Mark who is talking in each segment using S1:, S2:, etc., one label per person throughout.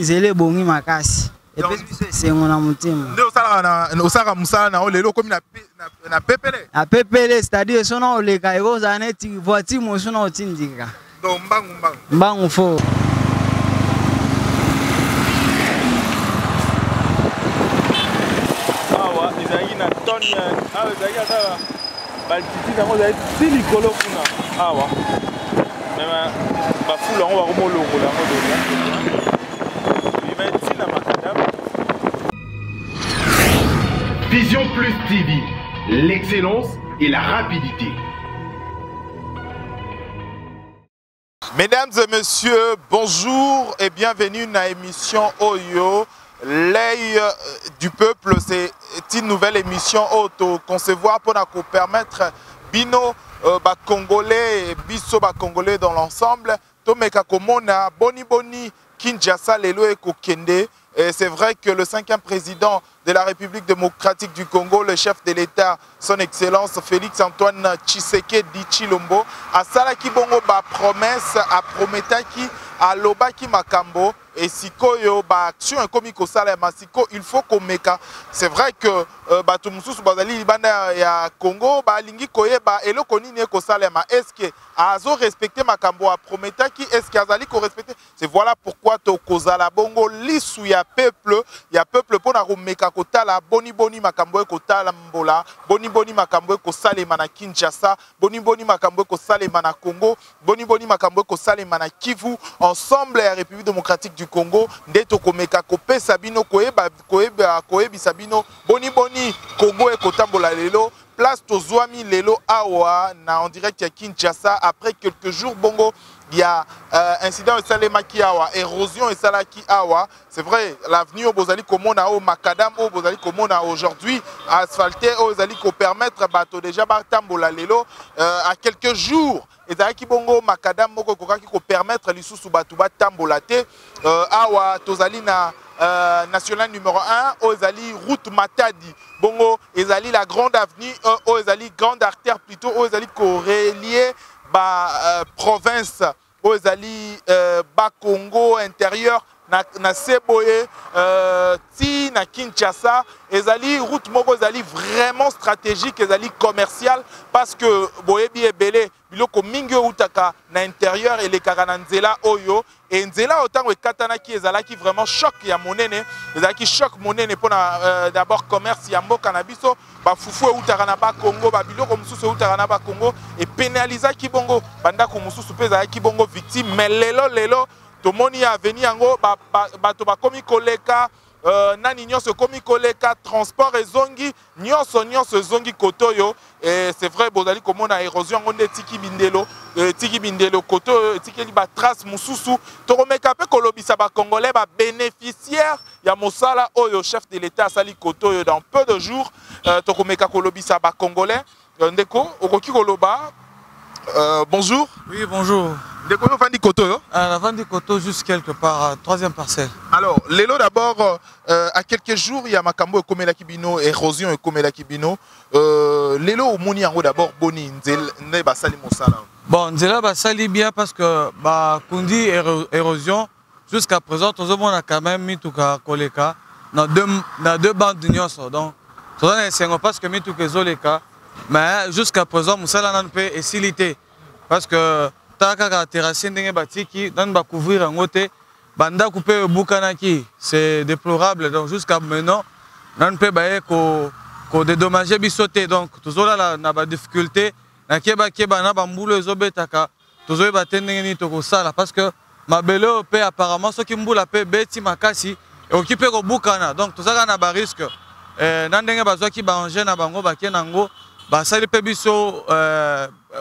S1: zele bongi makasi. Et puis c'est mon mutima.
S2: Nde osala musala na lelo komi na pepele.
S1: Na pepele c'est-à-dire sona oleka eko zaneti voiture mo sona otindika.
S2: Donc mbangu.
S1: Mbangu fo.
S3: Awa ezali na tonne awa ezali ata baltiti nango ezali ti likolo kuna awa. Mema bafula yango bakomolongola yango deja.
S4: Vision Plus TV, l'excellence et la rapidité.
S2: Mesdames et messieurs, bonjour et bienvenue dans l'émission Oyo, l'œil du peuple. C'est une nouvelle émission auto-concevoir pour nous permettre bino Congolais et biso Congolais dans l'ensemble. Tomeka komona boni Kinshasa lelo e kokende. C'est vrai que le 5e président de la République démocratique du Congo, le chef de l'État, son Excellence Félix Antoine Tshisekedi Tshilombo, a salaki bongo ba promesse, a prometaki, a lobaki makambo, et sikoyo ba action komi ko salema siko il faut komeka. C'est vrai que bato mususu bazali libanda ya Congo ba lingi koyeba eloko nini ko salema. Est-ce que azo respecter makambo a prometaki, est-ce que azali ko respecter? C'est voilà pourquoi to kozala bongo lisu ya peuple pona komeka kotala boni makambo ko tala mbola, boni makambo ko salema na Kinshasa, boni makambo ko salema na Congo, boni makambo ko salema na Kivu, ensemble la République démocratique du Congo, ndeto komeka kope sabino koyeba sabino boni Congo e kotambola lelo. Place Tozwami lelo awa na en direct à Kinshasa. Après quelques jours bongo il y a incident et salemaki awa, érosion et salaki awa. C'est vrai, l'avenue au Bozali Komona au Macadam au Bozali Komona aujourd'hui asphalté au Bozali ko permettre bato déjà batambola lelo à quelques jours. Et qui bongo Macadam moko kokaki ko permettre lisusu bato batambola te awa tozali na national numéro 1 Ozali route Matadi bongo ezali la grande avenue Ozali grande artère plutôt Ozali ko relier ba province Ozali ba Congo intérieur na Seboye ti na Kinshasa ezali route moko ezali vraiment stratégique ezali commercial parce que boyebi ebele biloko mingi utaka na intérieur et les na nzela oyo et nzela otango ekatanaki ezalaki vraiment choc ya monene ezalaki choc monene pona d'abord commerce ya mboka na biso ba fufu utaka na ba Congo ba biloko mususu utaka na ba Congo et pénalisaki bongo bandako mususu pe ezalaki bongo victime mais lelo tomoni a venir yango bato bakomi koleka nani nyonso komi koleka transport ezongi nyonso ezongi kotoyo et c'est vrai bozali komona érosion ngonde tiki bindelo koto tiki ba trace mususu tokomeka pe kolobisa ba congolais ba bénéficiaire ya mosala oyo chef de l'état sali kotoyo dans peu de jours tokomeka kolobisa ba congolais ndeko okoki koloba bonjour.
S5: Oui, bonjour.
S2: De quoi on dit Koto?
S5: La vente du Koto juste quelque part, 3e parcelle.
S2: Alors, Lelo d'abord, à quelques jours, il y a Makambo et Komela Kibino, érosion et Komela Kibino. Lelo au Mouni Ango d'abord, Boni, Nzela Basali Moussala.
S5: Bon, Nzela Basali bien parce que Kundi érosion, jusqu'à présent, tout le monde a quand même mis tout Koleka dans deux bandes d'union. Donc, tout le monde parce que mis tout Zoleka. Mais jusqu'à présent, Moussala n'a pas facilité parce que Taka terrasse ndenge batiki dan ba couvrir en côté banda couper bukanaki c'est déplorable donc jusqu'à maintenant nan pe ba ko dédommager bisoté donc toujours là na ba difficulté na keba na ba mbulo ezobetaka toujours ba tendenge ni to ko sala parce que mabelo pe apparemment ce qui mbula pe beti makasi et occupé ko bukana donc tout ça na ba risque nan ndenge ba zwaki ba engin na bango ba kenango ba sali pe biso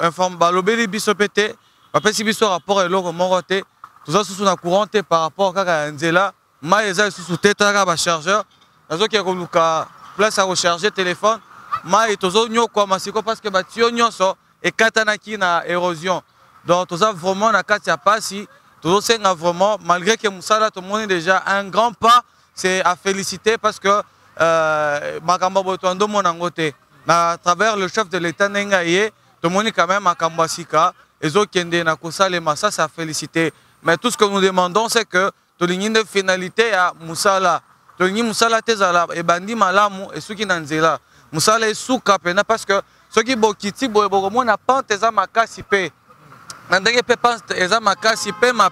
S5: informe ba lobeli biso pété. Après, si vous rapport et l'eau moroté, tout ça sous la courante par rapport à Nzela, maïza sous tête à chargeur, la qui a place à recharger téléphone, maï tozo nyo quoi masiko parce que batio nyoso et katanaki na érosion. Donc tout ça vraiment na katia passi, tout ça vraiment malgré que Moussala tout le monde est déjà un grand pas, c'est à féliciter parce que Makamba Botondo mon angoté, à travers le chef de l'État Nengaye, tout le monde est quand même à Kambasika. Et ça, c'est à féliciter. Mais tout ce que nous demandons, c'est que tolingi nde finalité ya musala tolingi musala te ezala ebandi malamu esuki na nzela musala esuka pena parce que soki bokiti boye bokomona pente eza makasi mpe na ndenge mpe pente eza makasi pema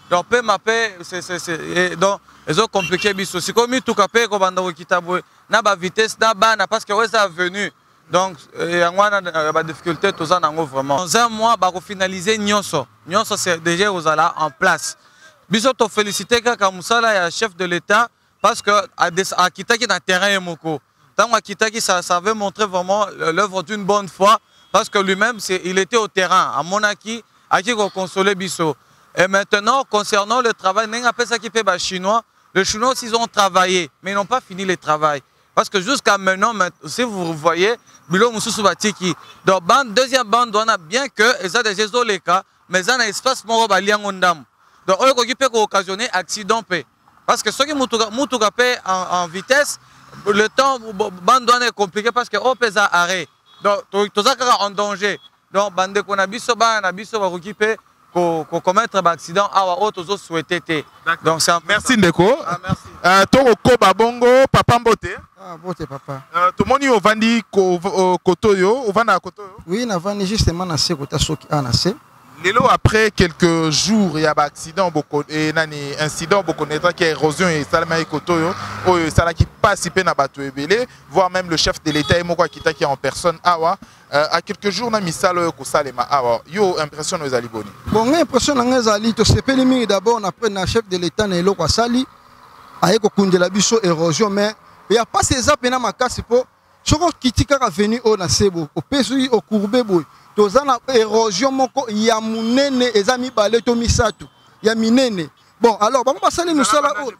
S5: donc pema mpe donc ezokomplike biso sikoyo mituka mpe ekobanda kokita boye na bavitesse na bana parce que oyo eza avenu donc yango wana badifficulté toza nango vraiment dans un mois bakofinalize nyonso c'est déjà kozala en place biso tofélicité kaka mosala ya chef de l'état parce que akitaki na terrain ye moko ntango akitaki ça veut montrer vraiment l'œuvre d'une bonne foi parce que lui-même il était au terrain amonaki aki koconsoler biso et maintenant concernant le travail ndenge apesaki mpe bachinois les Chinois aussi ils ont travaillé mais ils n'ont pas fini le travail parce que jusqu'à maintenant si vous voyez bilo mususu batiki donc deuxième bande wana bien que eza déjà ezoleka mais eza na espace moko baliango ndamu donc oyo ekoki mpe kooccasionner accident mpe parce que soki mutuka mpe en vitesse le temps bande wana est compliqué parce que oyo mpe eza arrêt donc toza kaka en danger donc bandeko na biso bana na biso bakoki mpe commettre accident awa oyo tozosouhaite te donc
S2: merci ndeko
S5: merci.
S2: tokokoba bongo papa mbote
S1: Bote papa.
S2: tomoni ovandi kotoyo ovanda na kotoyo
S1: Oui, navandi justement na se kota soki ana se.
S2: lelo après quelques jours il y a un accident et nani incident beaucoup connaître qui érosion et salama kotoyo oyo salaki passe pe na bato ebele voire même le chef de l'état emoko akita qui en personne awa à quelques jours na misalo ko salema awa yo impression nos ali boni
S1: Bon, impression na ngezali to sepeli mingi d'abord na après na chef de l'état na eloko asali aye ko kundela biso érosion mais il y a pas ces apena makasi po soko kitika ka venu o na sebo o pesu o courbe boy toza na érosion moko ya munene eza mibale to misato ya minene bon alors bango basali musala o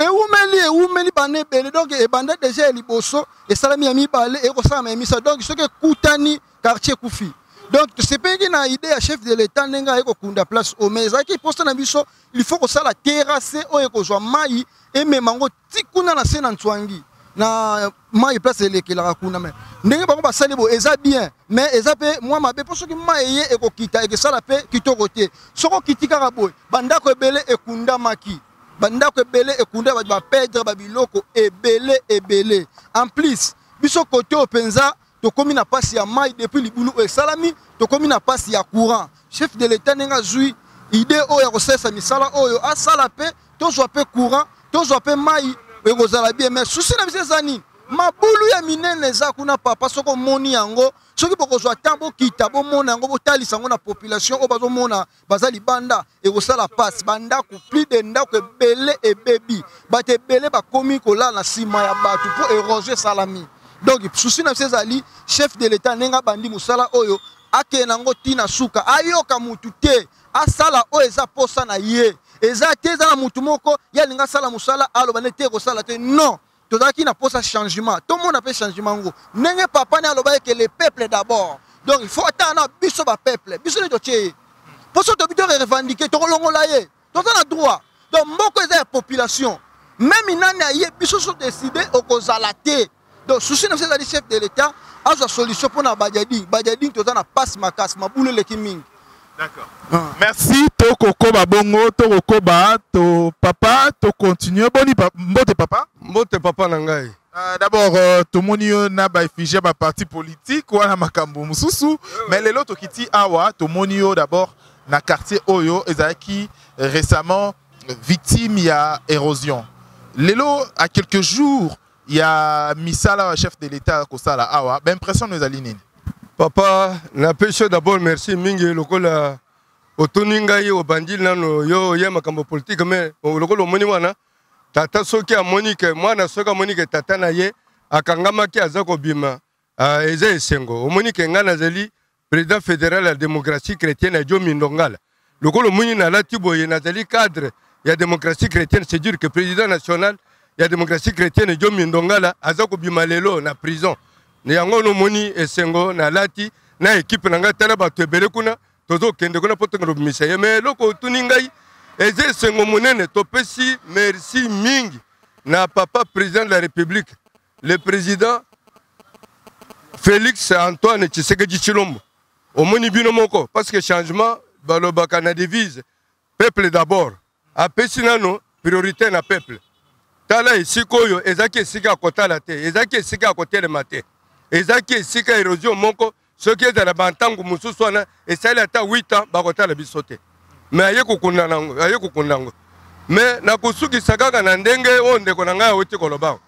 S1: eumeli bane bele donc e banda déjà liboso et salami ya mibale e ko sala ya misato donc soki kutani quartier kufi donc c'est pas une idée à chef de l'état nenga eko kunda place au mais qui poste na biso il faut que ça la terrasse o eko zo mai et memango tikuna na sena ntwangi na mai place elekela kuna mais ndenge bango basali bo eza bien mais eza pe moi mabe pour soki mai ye ekokita ekesala pe kitoko te soko kitika ka boy bandako ebele ekunda maki bandako ebele ekunda ba perdre ba biloko ebele en plus biso côté openza to komi na pasi ya mai depuis libulu esalami to komi na pasi ya courant chef de l'état nenga zui idée oyo kosesa misala oyo asala pe to zo pe courant to zo pe mai ekozala bien mais souci na biso zani mabulu ya minene za kuna papa soko moni yango soki bokozwa tambo kita bo mona yango botalisa ngo na population o bazo mona bazali banda ekosala passe banda ku plus de ndako ebele ebebi bate ebele bakomi kola na sima ya batu pour éroger salami donc souci na biso zali chef de l'état nenga bandi musala oyo ake nango tina suka ayoka mutu te asala oyo eza posa na ye eza te eza na mutu moko ya linga sala musala aloba ne te kosala te non tozalaki na posa changement tout le monde appelle changement ngo ndenge papa ne aloba que le peuple d'abord donc il faut attendre biso ba peuple biso ne totie poso to bito revendiquer to longola ye tozana droit donc mboko eza ya population même inani aye biso so décider okozala te donc souci na c'est chef de l'état a sa solution pour na bajadi tozana passe makasi mabulu leki mingi.
S2: D'accord. Merci Toko Babongo, Toko Ba, to papa, to continue. Boni mbote papa
S6: nangai.
S2: D'abord tout le monde n'a pas figé ma parti politique ou na makambo mususu, mais les autres qui ti awa tout le monde d'abord na quartier Oyo ezaki récemment victime il y a érosion. Lelo à quelques jours il y a misala chef de l'état ko sala awa, ben impression nous alinine.
S6: Papa, na pêche d'abord merci mingi lokola otoninga ye obandil nano yo ye makambo politique mais lokola moni wana tata soki a Monique mwana soka Monique tata na ye akangama ki azako bima eza esengo Monique ngana zeli président fédéral la démocratie chrétienne a Jomi Ndongala lokola moni na lati boye na zeli cadre ya démocratie chrétienne c'est dire que président national ya démocratie chrétienne Jomi Ndongala azako bima lelo na prison ne yango no moni esengo na lati na équipe nanga tala bato ebele kuna tozo kende kuna poto ngro miseye mais loko tuningai eze esengo monene topesi merci mingi na papa président de la République le président Félix Antoine Tshisekedi Tshilombo omoni bino moko parce que changement balobaka na devise peuple d'abord apesi nano priorité na peuple tala esika oyo ezaki esika ya kotala te ezaki esika ya kotelema te ezaki esika ya érosion moko soki ezala bantangu mosusu wana esali ata 8 ans bakotala biso te me aye kokunda yango me nakosukisa kaka na ndenge oyo ndeko na ngai awuti koloba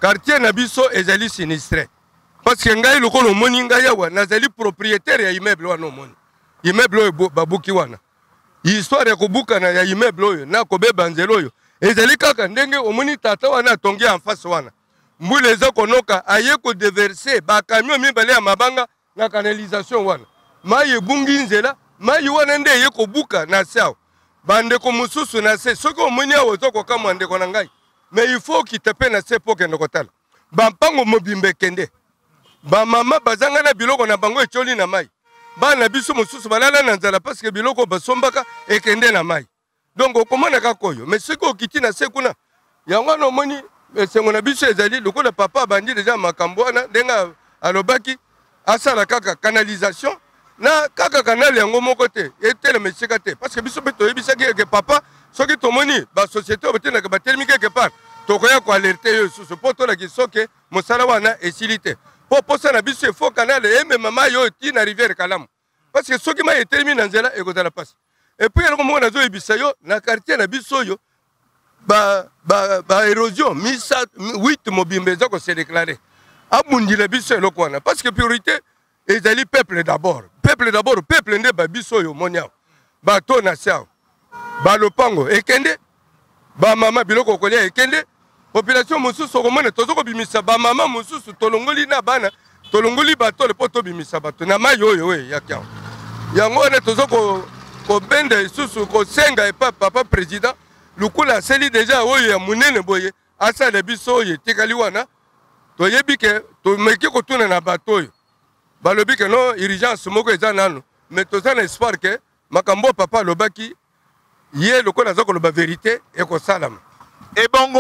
S6: quartier na biso ezali sinistre parce que ngai lokolo omoni ngai awa nazali propriétaire ya immeuble wana omoni immeuble oyo babuki wana histoire ya kobukana ya immeuble oyo na kobeba nzela oyo ezali kaka ndenge omoni tata wana atongi en face wana mbula eza konoka aye kodeverse bakamion mibale ya mabanga na canalisation wana mai ebungi nzela mai wana nde eye kobuka na se awa bandeko mosusu na se soki omoni awa oza kokamwa ndeko na ngai me il faut okite mpe na se mpo okende kotala bampango mobimba ekende bamama bazanga na biloko na bango etioli na mai bana biso mosusu balala na nzala parce que biloko basombaka ekende na mai donc okomona kaka oyo mais soki okiti na se kuna yango wana omoni esengo na biso ezali lokola papa abandi deja makambo wana ndenge alobaki asala kaka canalisation na kaka kanali yango moko te etelema esika te parce que biso mpe toyebisaki eke papa soki tomoni basociété oyo botendaka batelemi quelque part tokoya koalerte yo lisusu mpo tolaki soki mosala wana esili te mpo posa na biso efo kanale emema mai oyo ti na rivière kalamu parce que soki mai etelemi na nzela ekozala mpasi epuis eloko moko nazoyebisa yo na quartier na biso oyo baérosion 8 mobimba eza kosedeklare abundila biso eloko wana parce que priorité ezali peuple d'abord peuple nde babiso oyo omoni awa bato na se awa balopango ekende bamama biloko kolia ekende population mosusu okomona toza kobimisa bamama mosusu tolongoli na bana tolongoli batole mpo tobimisa bato na mai oyo eyaki awa yango wana toza kobenda lisusu kosenga epa papa président lukula aseli deja oyo ya monene boye asala biso oyo etikali wana toyebi ke tomeki kotuna na bato oyo balobi ke no urgence moko eza nano mais toza na espoir ke makambo papa alobaki ye lokola aza koloba vérité ekosalama
S2: ebongo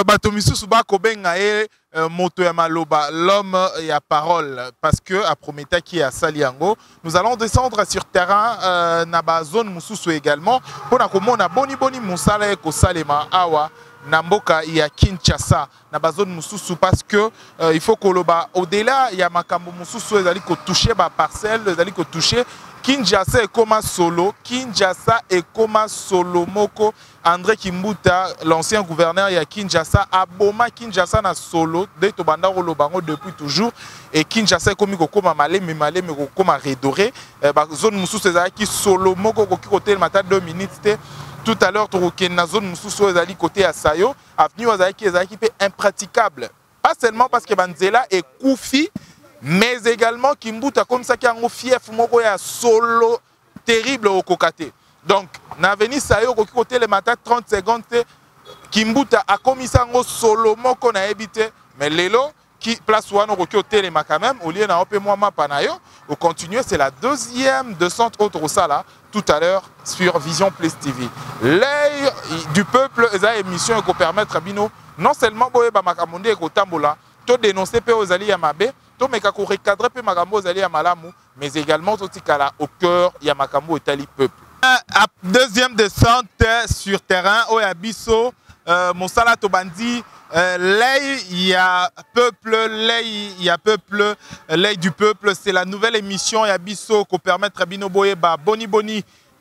S2: bato misusu bakobenga ye moto ya maloba l'homme ya parole parce que aprometaki ya sali yango nous allons descendre sur terrain na ba zone mususu également pona komona boni musala ekosalema awa na mboka ya Kinshasa na ba zone mususu parce que il faut koloba au-delà ya makambo mususu ezali ko toucher ba parcelle ezali ko toucher Kinshasa ekoma solo Kinshasa ekoma solo moko André Kimbuta l'ancien gouverneur ya Kinshasa aboma Kinshasa na solo de to banda kolobango depuis toujours et Kinshasa ekomi kokoma maleme kokoma redoré ba zone mususu ezali solo moko koki kotel mata 2 minutes te. Tout à l'heure, tu na zone mususu ezali côté à Sayo, avenue ezali pe impraticable. Pas seulement parce que Banzela est koufi, mais également Kimbuta comme ça qui a un fief moko ya solo terrible au Kokate. Donc, na avenue Sayo côté le matin 30 secondes Kimbuta a commis ça en solo moko na habité, mais lelo qui place one au côté quand même au lieu na ope moi ma panayo. Au continuer, c'est la deuxième descente autre sala tout à l'heure sur Vision Plus TV. L'œil du peuple est une émission qui permet à Bino non seulement boye ba makamonde et kotambola, to dénoncer pe aux alliés Yamabe, to meka ko recadrer pe makambo aux alliés Yamalamu, mais également to tikala au cœur Yamakambo et Tali peuple. Deuxième descente sur terrain au Yabiso, Monsala Tobandi. L'œil, il y a peuple, l'œil, il y a peuple, l'œil du peuple, c'est la nouvelle émission Yabiso qui permet à Bino Boyeba, Boni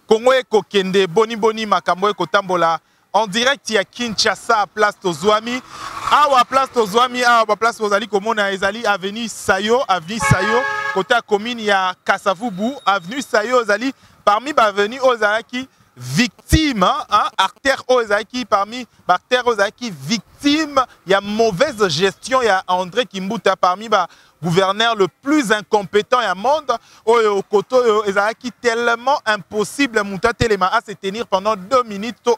S2: Kongo Eko Kende, Boni Makambo Eko Tambola. En direct, il y a Kinshasa à Place Tozouami. À Place Tozouami, à Place Tozali, comme on a Ezali, avenue Sayo, côté à commune, il y a Kassavubu, avenue Sayo, Ezali, parmi avenue Ozalaki. Victime, hein, artère Ozaki, parmi artère Ozaki, victime, il y a mauvaise gestion, il y a André Kimbuta parmi gouverneur le plus incompétent au monde, au côté Ozaki tellement impossible Mouta Telema à se tenir pendant 2 minutes,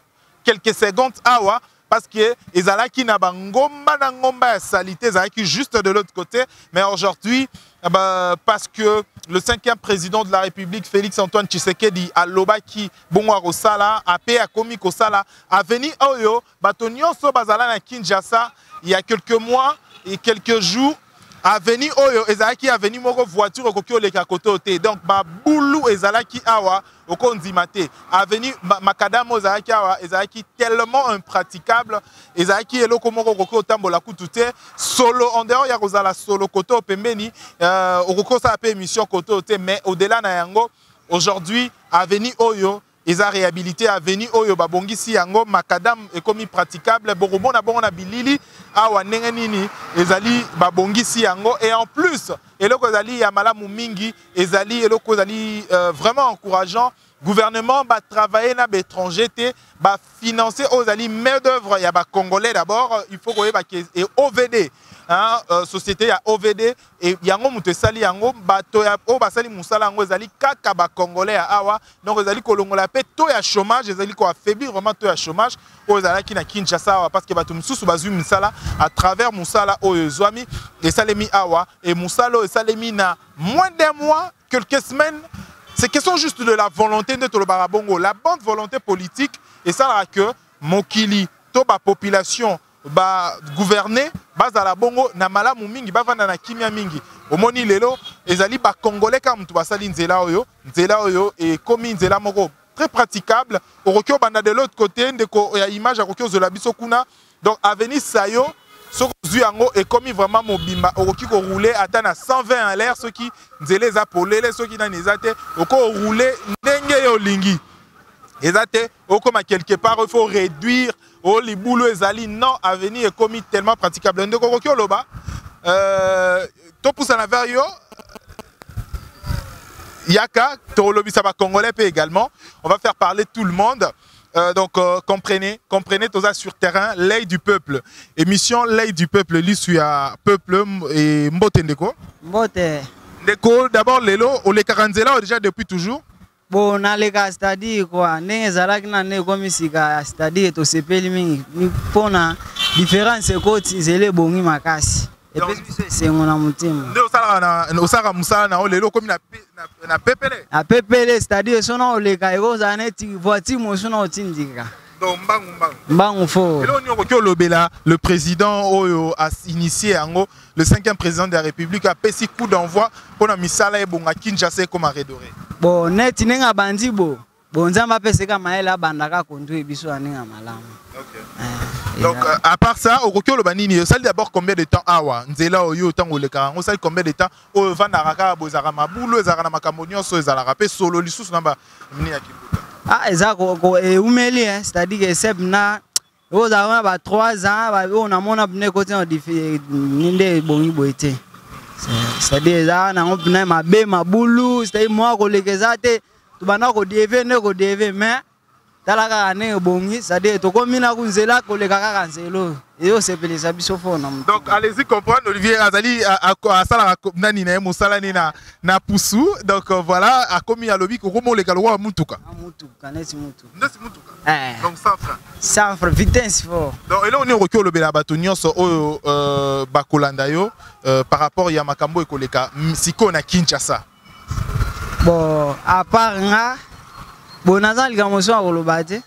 S2: quelques secondes, awa, parce que Ezalaki n'a pas ngomba salité, Ezalaki juste de l'autre côté, mais aujourd'hui, parce que le 5e président de la République, Félix-Antoine Tshisekedi, à Lobaki, Bonwa Rosala, à P. Akomi Kosala, a venu Oyo, Batonio So Bazala na Kinshasa, il y a quelques mois et quelques jours, Avenue Oyo, ezalaki avenue moko voiture okoki oleka kote ote. Donc ba boulou ezalaki awa okondimate. Avenue Makadam ezalaki awa ezalaki tellement impraticable. Ezalaki eloko moko okoki otambola kutute. Solo en dehors ya kozala solo kote opembeni okoki sa pe émission kote ote, mais au-delà na yango aujourd'hui avenue Oyo Eza réhabilité avenue Oyo babongisi yango Makadam ekomi praticable borobona bongo bilili awa ndenge nini ezali babongisi yango et en plus eloko ezali ya malamu mingi ezali eloko ezali vraiment encourageant. Gouvernement va travailler na l'étranger va financer aux alliés main d'œuvre. Il y a Congolais d'abord, il faut que et OVD, hein, société à OVD et yango mutesali yango bato ya o basali musala yango ezali kaka ba Congolais à awa donc ezali kolongola pe to ya chômage ezali ko affaiblir vraiment to ya chômage o ezala ki na Kinshasa parce que bato mususu bazui musala à travers musala o ezwami et salemi awa et musalo et salemi na moins d'un mois, quelques semaines. C'est question juste de la volonté de tout le barabongo, la bonne volonté politique et ça là que mokili to ba population ba gouverner baza la bongo na malamu mingi ba vanda na kimia mingi omoni lelo ezali ba congolais comme tu basali nzela oyo et comme nzela moko très praticable orokyo banda de l'autre côté ndeko ya image orokyo zola biso kuna donc avenue Sayo ce qui est commis vraiment mobimba qui rouler à 120 à l'air ceux qui nzele za polele ceux qui n'ont pas rouler ndenge yo lingi ezate comme quelque part il faut réduire les boulots ezali non avenir est commis tellement praticable ndeko ko loba to poussa na vers yo yaka to lobi ça va congolais également on va faire parler tout le monde. Donc comprenez tout ça sur terrain, l'œil du peuple. Émission l'œil du peuple, l'issue à peuple et Mbote Ndeko.
S7: Mbote.
S2: Ndeko, d'abord Lelo, on les 40 là déjà depuis toujours.
S7: Bon, on a les cas, c'est-à-dire quoi, n'est zalak na ne comme si c'est-à-dire to sepeli mingi, ni pona différence côté zele bongi makasi. Et puis c'est mon amoutime.
S2: Nde osala musala na Lelo comme na pepele.
S7: Na pepele, c'est-à-dire sono les cas ego zaneti voiture mo sono otindika.
S2: Donc
S7: mbangu fo.
S2: Le président Oyo a initié le 5e président de la République a payé coup d'envoi pour la misala et bonga Kinshasa comme à Redoré.
S7: Bon net nenga bandibo. Bon nzamba peseka maela bandaka kondu biso aninga malamu.
S2: OK. Donc à part ça au Rokyo Lobanini, ça d'abord combien de temps awa nzela oyo tango le karango ça combien de temps o vandaraka bozara mabulo ezara na makamonyo so ezara rapé solo lisusu namba mini ya kibuka.
S7: Ah ezako umeli c'est-à-dire que c'est na aux avons 3 ans on a mon abonné côté on diffé ninde bongi boité. C'est-à-dire ça na on na mabe mabulu c'est-à-dire moi ko lekezate tu bana ko deve ne ko deve mais talaka ne bongi c'est-à-dire to komina kunzela ko lekaka kanzelo et c'est pelé ça biso fo na.
S2: Donc allez-y comprendre Olivier Azali à sala nani na musala ni na pusu donc voilà a commis à lobby ko mo le kalwa mutuka.
S7: Mutuka nesi mutuka.
S2: Nesi mutuka. Donc 100 francs.
S7: 100 francs vitesse fort.
S2: Donc et là on est Rokyo lobela bato nyonso o bakolanda yo par rapport ya makambo ekoleka siko na Kinshasa.
S7: Bon à part nga bon nazali kamoso akolobate.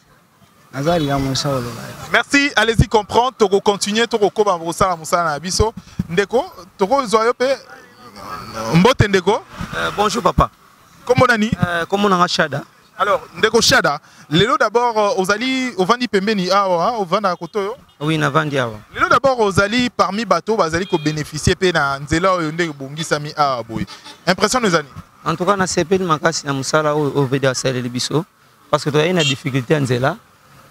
S7: Nazali kamoso akolobate.
S2: Merci, allez-y comprendre, toko continuer, toko koba mbosala musala na biso. Ndeko, toko zoyo pe Mbote Ndeko.
S8: Bonjour papa.
S2: Comment on a ni?
S8: Comment on a Shada?
S2: Alors, Ndeko Shada, lelo d'abord aux ali au vandi pembeni awa, au vanda kotoyo.
S8: Oui, na vandi awa.
S2: Lelo d'abord aux ali parmi bateaux, bazali ko bénéficier pe na nzela oyo ndeko bongi sami awa boy. Impression nos amis.
S8: En tout cas, na CP makasi na musala au VDA sale biso parce que tu as une difficulté nzela.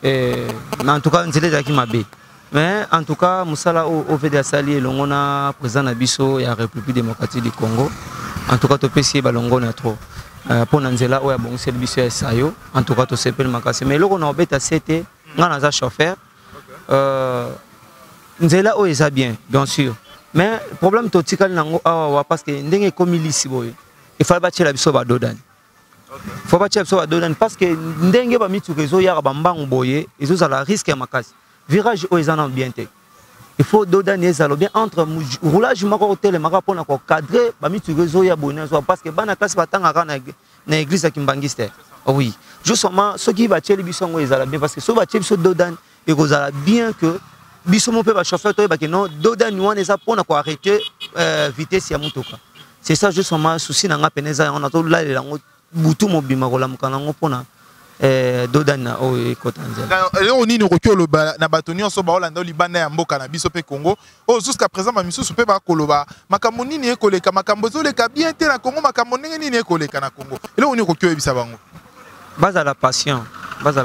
S8: En tout cas, nzela qui m'a bé. Mais en tout cas, musala au VDA sali longona président na biso ya République démocratique du Congo. En tout cas, to pesi balongo na trop. Pour nzela o ya bon service ya sayo. En tout cas, to CP makasi. Mais loko na obeta CT, ngana za chauffeur. Nzela o eza bien, bien sûr. Mais problème to tikali nango awa parce que ndenge komi lisi boy. Il faut bâtir la biso ba dodan. Il faut bâtir la biso ba dodan parce que ndenge ba mitu rezo ya ba mbangu boye, ils ont la risque ya makasi. Virage o ezana bien te. Il faut dodan ezalo bien entre roulage mako hotel maka pona ko cadrer ba mitu rezo ya bonne parce que bana classe batanga na église ya Kimbangiste. Oui, justement ceux qui bâtir les biso ngo ezala bien parce que so bâtir biso dodan et kozala bien que biso mo pe ba chauffeur to ba que non doda ni wana eza pona ko arrêter vitesse ya mutuka. C'est ça justement souci na nga peneza on a to la ngo butu mo bima ko la mukana ngo pona doda na o ekotanzela.
S2: On ni rokyo na batoni on so ba olanda libanda ya mboka na biso pe Congo. Oh jusqu'à présent ba misusu pe ba koloba makambo nini ekoleka makambo zoleka bien te na Congo makambo nini ekoleka na Congo. Et là on ni rokyo ebisa bango.
S8: Base à la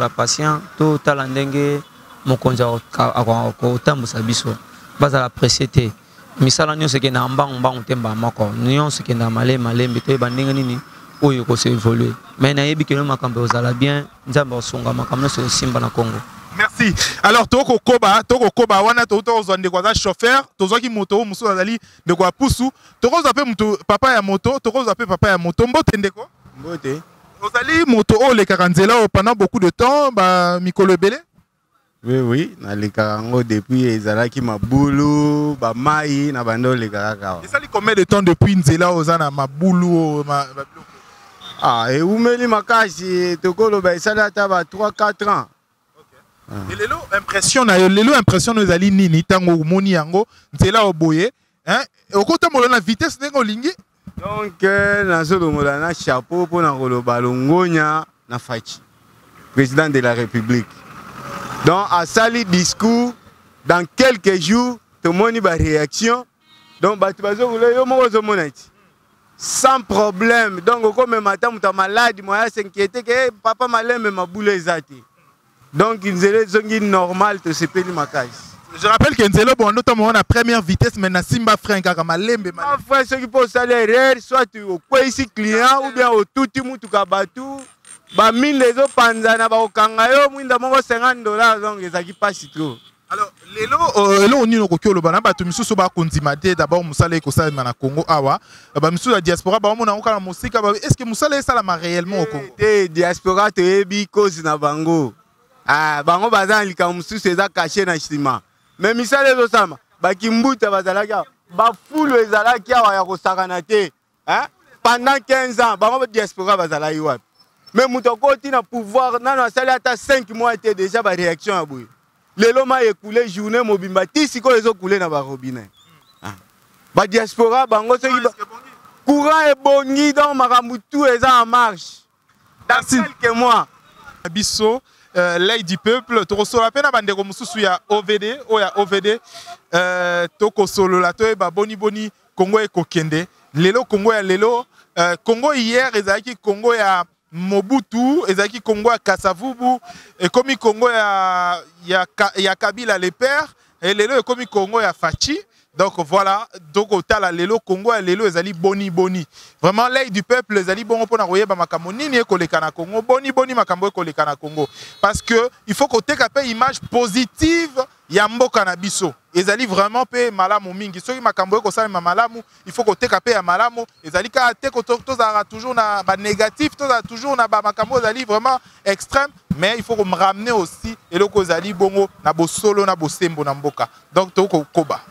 S8: patient tout talendenge mokonzi akotambusa biso base à la précité misala nyonso ke na mbangu temba mako nyonso ke na malembe to bandenge nini oyo ko se évoluer mais na yebi ke no makambo ozala bien nzamba osonga makambo so simba na Congo.
S2: Merci. Alors toko koba wana to ozande kwa chauffeur tozoki moto muso azali de kwa pusu toko zape muto papa ya moto toko zape papa ya moto mbote ndeko
S9: mbote.
S2: Vous allez moto au les Karanzela pendant beaucoup de temps, bah Mikolo Belé.
S9: Oui, na les Karango depuis Ezalaki Maboulou, ba Mai, na bando les Karaka.
S2: Et ça dit combien de temps depuis Nzela Ozana Maboulou
S9: Ah, et où meli makashi tokolo ba ça data ba 3-4 ans.
S2: Okay. Et lelo impression nous ali nini tango moni yango Nzela Oboye, hein? Et au côté molona vitesse nengo lingi.
S9: Donc, na chapeau pour Balongonia na Fachi, président de la République. Donc, à sali discours, dans quelques jours, tout le monde va réaction. Donc, sans problème. Donc, comme matin, tu es malade, moi, s'inquiéter que papa malade, mais ma boule est zati. Donc, il est normal de se payer ma case.
S2: Je rappelle que Nzelo bon notamment la première vitesse mais na Simba frein car malembe
S9: ma frère ceux qui posent salaire soit au quoi ici client ou bien au tout mutu kabatu ba mine les autres panzana ba okanga yo mwinda mongo $50 donc ezaki pas si trop.
S2: Alors lelo on ni no kokyo lo bana ba to misusu ba kondima te d'abord musala ko sala na Congo awa ba misusu la diaspora ba mona okala musika ba est-ce que musala sala réellement au Congo
S9: te diaspora te ebi cause na bango ah bango bazan lika misusu eza caché na chima. Mais misale zo sama bakimbuta bazalaka ba fulu ezalaki awa ya kosakana te hein pendant 15 ans bango diaspora bazalaki wapi mais muto koti na pouvoir nano asali ata 5 mois était déjà ba réaction à boy lelo ma écoulé journée mobimba tisi ko ezo couler na ba robinet ba diaspora bango soki courant et bongi donc makambu tout eza en marche dans quelques mois
S2: biso l'œil du peuple to la pena bandeko mususu ya OVD o ya OVD toko solo la to ba boni Congo e kokende lelo Congo ya lelo Congo hier ezaki Congo ya Mobutu ezaki Congo ya Kasavubu et comme Congo ya Kabila les pères et lelo comme Congo ya Fachi. Donc voilà, donc au tala lelo Congo et lelo ezali boni. Vraiment l'œil du peuple les ali bon pour na royer ba makambo nini ekoleka na Congo boni makambo ekoleka na Congo parce que il faut qu'on teka pe image positive ya mboka na biso. Ezali vraiment pe malamu mingi. Soki makambo ekosala malamu, il faut qu'on teka pe ya malamu. Ezali ka te ko tozara toujours na ba négatif, tozara toujours na ba makambo ezali vraiment extrême, mais il faut qu'on me ramener aussi eloko ezali bongo na bo solo na bo sembo na mboka. Donc toko koba.